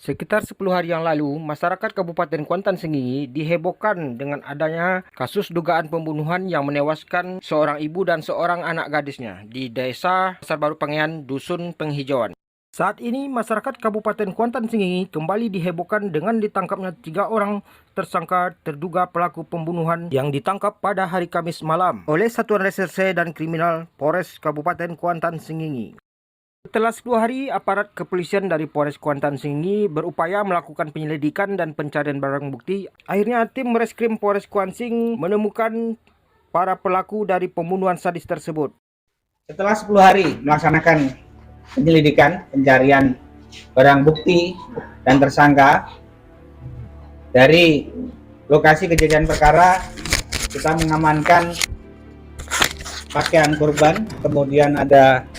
Sekitar 10 hari yang lalu, masyarakat Kabupaten Kuantan Sengingi dihebohkan dengan adanya kasus dugaan pembunuhan yang menewaskan seorang ibu dan seorang anak gadisnya di Desa Pasar Baru Pangean, Dusun Penghijauan. Saat ini, masyarakat Kabupaten Kuantan Sengingi kembali dihebohkan dengan ditangkapnya 3 orang tersangka terduga pelaku pembunuhan yang ditangkap pada hari Kamis malam oleh Satuan Reserse dan Kriminal Polres Kabupaten Kuantan Sengingi. Setelah 10 hari, aparat kepolisian dari Polres Kuantan Sengingi berupaya melakukan penyelidikan dan pencarian barang bukti. Akhirnya tim Reskrim Polres Kuantan menemukan para pelaku dari pembunuhan sadis tersebut. Setelah 10 hari melaksanakan penyelidikan, pencarian barang bukti dan tersangka, dari lokasi kejadian perkara kita mengamankan pakaian korban, kemudian ada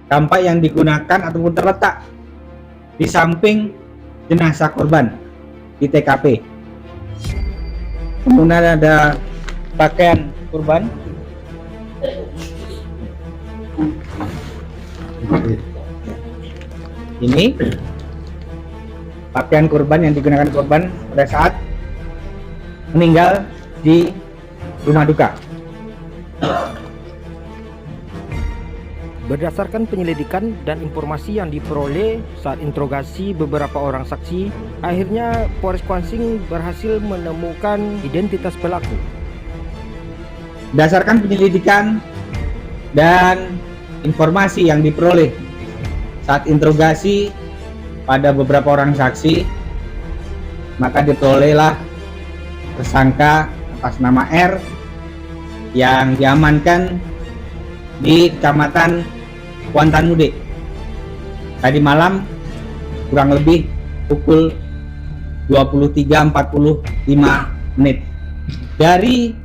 kampak yang digunakan ataupun terletak di samping jenazah korban di TKP. Kemudian ada pakaian korban, ini pakaian korban yang digunakan korban pada saat meninggal di rumah duka. Berdasarkan penyelidikan dan informasi yang diperoleh saat interogasi beberapa orang saksi, akhirnya Polres Kuantan berhasil menemukan identitas pelaku. Berdasarkan penyelidikan dan informasi yang diperoleh saat interogasi pada beberapa orang saksi, maka diperolehlah tersangka atas nama R yang diamankan di Kecamatan Kuantan Mude tadi malam kurang lebih pukul 23.45 menit. Dari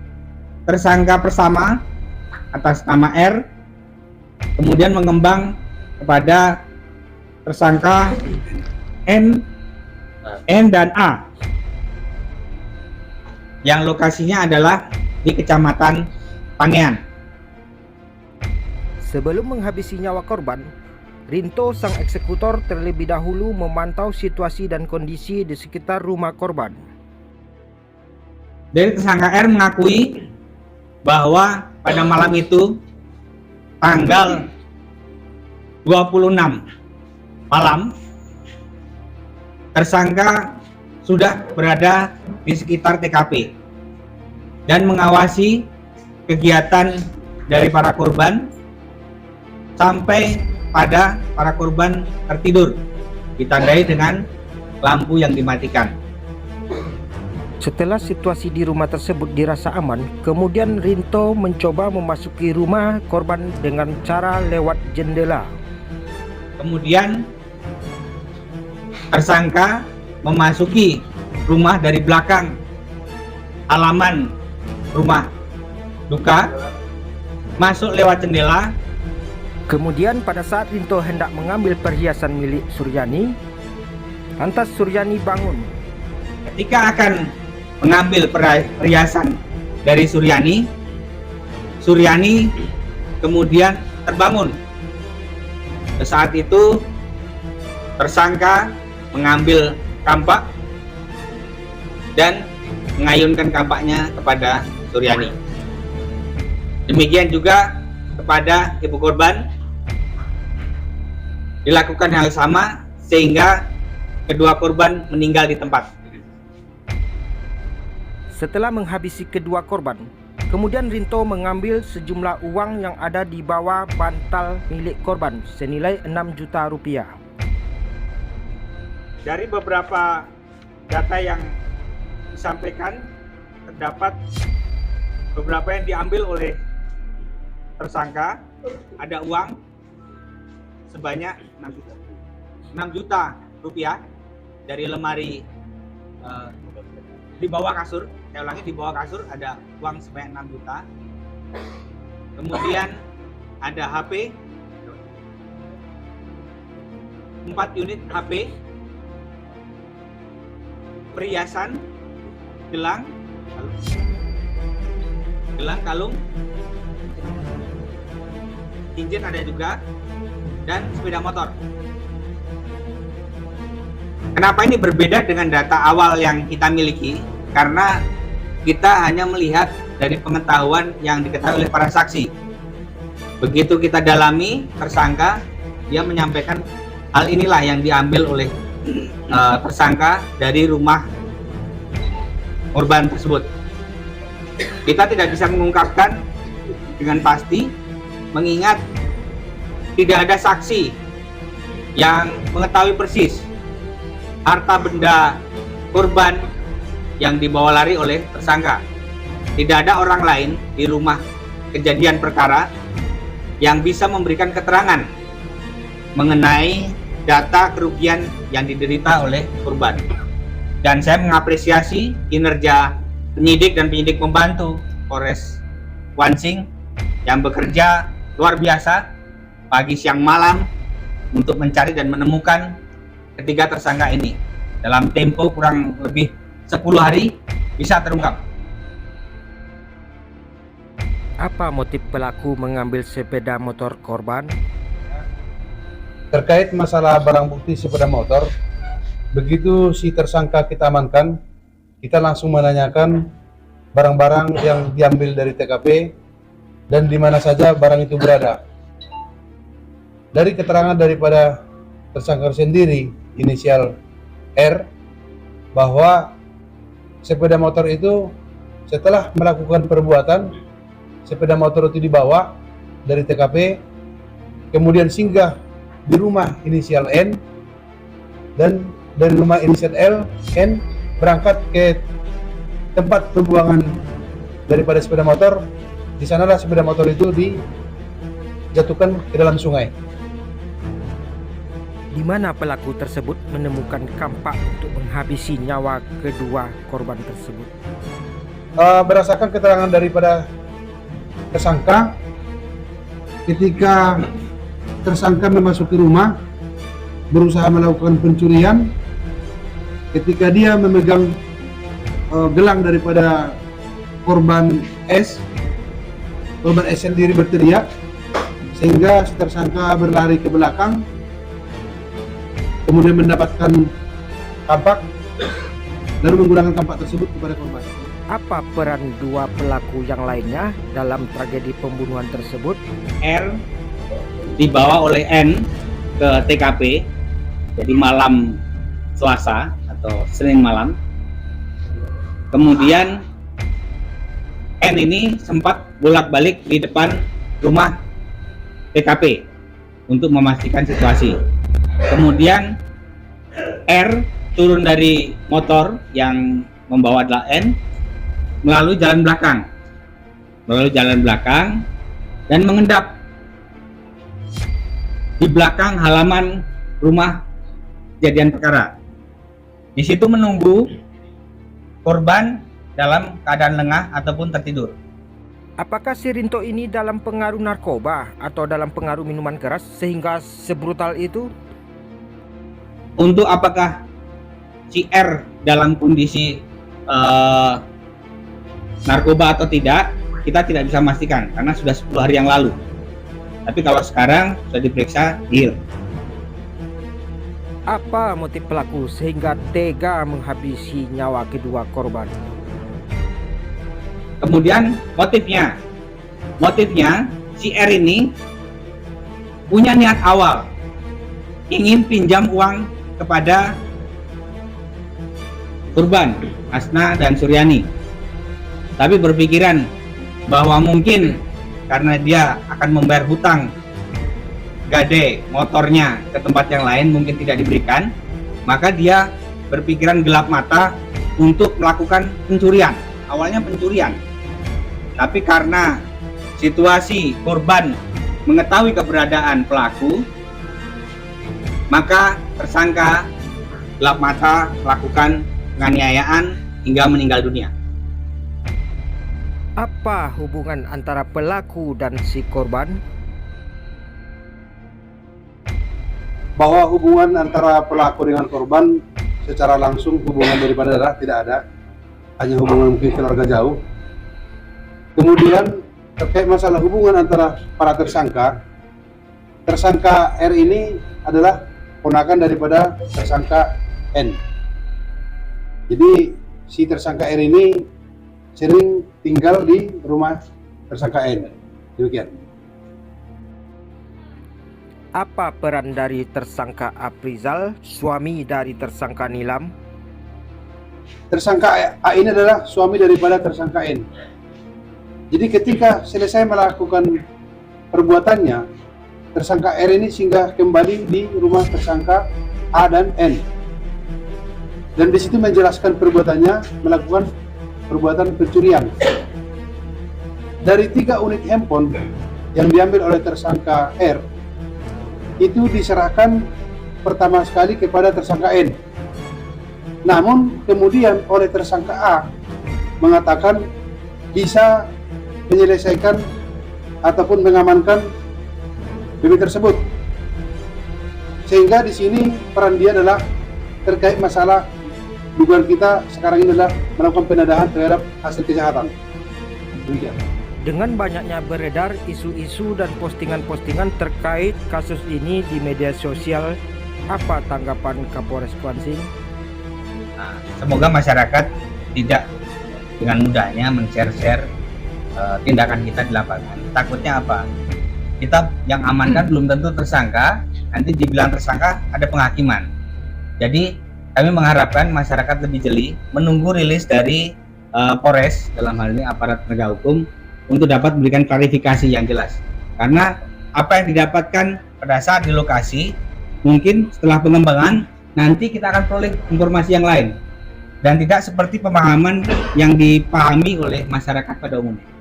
tersangka pertama atas nama R kemudian mengembang kepada tersangka N dan A yang lokasinya adalah di Kecamatan Pangean. Sebelum menghabisi nyawa korban, Rinto sang eksekutor terlebih dahulu memantau situasi dan kondisi di sekitar rumah korban. Dari tersangka R mengakui bahwa pada malam itu tanggal 26 malam tersangka sudah berada di sekitar TKP dan mengawasi kegiatan dari para korban sampai pada para korban tertidur, ditandai dengan lampu yang dimatikan. Setelah situasi di rumah tersebut dirasa aman, kemudian Rinto mencoba memasuki rumah korban dengan cara lewat jendela. Kemudian tersangka memasuki rumah dari belakang halaman rumah duka, masuk lewat jendela. Kemudian pada saat Rinto hendak mengambil perhiasan milik Suryani, lantas Suryani bangun. Ketika akan mengambil perhiasan dari Suryani, Suryani kemudian terbangun. Saat itu tersangka mengambil kampak dan mengayunkan kampaknya kepada Suryani. Demikian juga kepada ibu korban dilakukan hal sama sehingga kedua korban meninggal di tempat. Setelah menghabisi kedua korban, kemudian Rinto mengambil sejumlah uang yang ada di bawah bantal milik korban senilai 6 juta rupiah. Dari beberapa data yang disampaikan, terdapat beberapa yang diambil oleh tersangka. Ada uang sebanyak 6 juta rupiah dari lemari di bawah kasur. Saya ulangi, di bawah kasur ada uang sebanyak 6 juta. Kemudian ada HP, 4 unit HP, perhiasan, gelang, kalung, cincin ada juga, dan sepeda motor. Kenapa ini berbeda dengan data awal yang kita miliki? Karena kita hanya melihat dari pengetahuan yang diketahui oleh para saksi. Begitu kita dalami tersangka, dia menyampaikan hal inilah yang diambil oleh tersangka dari rumah korban tersebut. Kita tidak bisa mengungkapkan dengan pasti, mengingat tidak ada saksi yang mengetahui persis harta benda korban yang dibawa lari oleh tersangka. Tidak ada orang lain di rumah kejadian perkara yang bisa memberikan keterangan mengenai data kerugian yang diderita oleh korban. Dan saya mengapresiasi kinerja penyidik dan penyidik pembantu Polres Wansing yang bekerja luar biasa pagi siang malam untuk mencari dan menemukan ketiga tersangka ini. Dalam tempo kurang lebih 10 hari bisa terungkap. Apa motif pelaku mengambil sepeda motor korban? Terkait masalah barang bukti sepeda motor, begitu si tersangka kita amankan, kita langsung menanyakan barang-barang yang diambil dari TKP dan di mana saja barang itu berada. Dari keterangan daripada tersangka sendiri, inisial R, bahwa sepeda motor itu setelah melakukan perbuatan, sepeda motor itu dibawa dari TKP, kemudian singgah di rumah inisial N, dan dari rumah inisial L, N berangkat ke tempat pembuangan daripada sepeda motor. Di sanalah sepeda motor itu dijatuhkan ke dalam sungai. Di mana pelaku tersebut menemukan kampak untuk menghabisi nyawa kedua korban tersebut? Berdasarkan keterangan daripada tersangka, ketika tersangka memasuki rumah berusaha melakukan pencurian, ketika dia memegang gelang daripada korban S sendiri berteriak, sehingga si tersangka berlari ke belakang, kemudian mendapatkan kampak, lalu menggunakan kampak tersebut kepada korban. Apa peran dua pelaku yang lainnya dalam tragedi pembunuhan tersebut? R dibawa oleh N ke TKP, jadi malam Selasa atau Senin malam. Kemudian N ini sempat bolak-balik di depan rumah TKP untuk memastikan situasi. Kemudian R turun dari motor yang membawa adalah N melalui jalan belakang dan mengendap di belakang halaman rumah kejadian perkara. Di situ menunggu korban dalam keadaan lengah ataupun tertidur. Apakah si Rinto ini dalam pengaruh narkoba atau dalam pengaruh minuman keras sehingga sebrutal itu? Untuk apakah si R dalam kondisi narkoba atau tidak, kita tidak bisa memastikan karena sudah 10 hari yang lalu. Tapi kalau sekarang sudah diperiksa, deal. Apa motif pelaku sehingga tega menghabisi nyawa kedua korban? Kemudian motifnya si R ini punya niat awal ingin pinjam uang kepada korban Asna dan Suryani, tapi berpikiran bahwa mungkin karena dia akan membayar hutang gade motornya ke tempat yang lain mungkin tidak diberikan, maka dia berpikiran gelap mata untuk melakukan pencurian. Awalnya pencurian, tapi karena situasi korban mengetahui keberadaan pelaku, maka tersangka gelap mata melakukan penganiayaan hingga meninggal dunia. Apa hubungan antara pelaku dan si korban? bahwa hubungan antara pelaku dengan korban secara langsung hubungan daripada darah tidak ada, hanya hubungan mungkin keluarga jauh. Kemudian terkait masalah hubungan antara para tersangka, tersangka R ini adalah ponakan daripada tersangka N. Jadi si tersangka R ini sering tinggal di rumah tersangka N. Demikian. Apa peran dari tersangka Aprizal, suami dari tersangka Nilam? Tersangka A ini adalah suami daripada tersangka N. Jadi ketika selesai melakukan perbuatannya, tersangka R ini singgah kembali di rumah tersangka A dan N. Dan di situ menjelaskan perbuatannya melakukan perbuatan pencurian. Dari 3 unit handphone yang diambil oleh tersangka R, itu diserahkan pertama sekali kepada tersangka N. Namun kemudian oleh tersangka A mengatakan bisa menyelesaikan ataupun mengamankan BB tersebut. Sehingga di sini peran dia adalah terkait masalah dugaan kita sekarang ini adalah melakukan penadahan terhadap hasil kejahatan. Demikian. Dengan banyaknya beredar isu-isu dan postingan-postingan terkait kasus ini di media sosial, apa tanggapan Kapolres Kuansing? Nah, semoga masyarakat tidak dengan mudahnya men-share tindakan kita di lapangan. Takutnya apa? Kita yang amankan belum tentu tersangka, nanti dibilang tersangka ada penghakiman. Jadi kami mengharapkan masyarakat lebih jeli menunggu rilis dari Polres, dalam hal ini aparat penegak hukum, untuk dapat memberikan klarifikasi yang jelas. Karena apa yang didapatkan pada saat di lokasi, mungkin setelah pengembangan nanti kita akan peroleh informasi yang lain dan tidak seperti pemahaman yang dipahami oleh masyarakat pada umumnya.